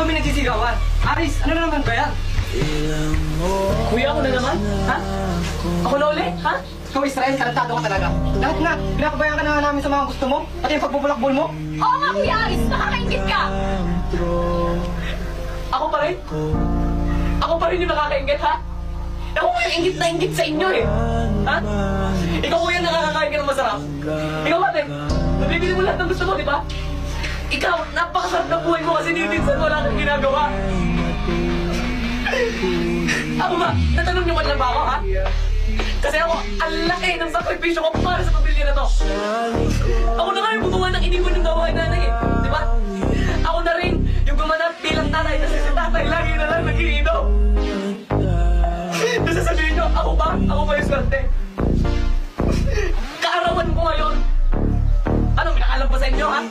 kami nagsisigawan? Aris, ano na naman ba yan? Kuya, ako na naman? Ha? Ako na uli? Ha? Ikaw, Israel, karantado ka talaga. Lahat na, pinapabayaan ka na nga namin sa mga gusto mo, pati yung pagbubulakbol mo. Oo nga, Kuya Aris, nakakaingit ka! Ako pa rin? Ako pa rin yung nakakaingit, ha? Ako pa yung ingit na ingit sa inyo, eh. Ha? Ikaw, kuya, nakakakain ka ng masarap. Ikaw, ate, nabibili mo lahat ng gusto mo, di ba? Ikaw, napakasarap na buhay mo kasi minsan wala kang ginagawa. Ako ba? Natanong niyo man lang ba ako, ha? Kasi ako, ang laki ng sakripisyo ko para sa pamilya na to. Ako na nga yung gumawa ng inipon yung gawain nanay, eh. Di ba? Ako na rin yung gumanap bilang tatay kasi si tatay lagi na lang nag-iinom. Nasasabihin nyo, ako ba? Ako ba yung swerte? Kaarawan ko ngayon. Anong pinakalam pa sa inyo, ha?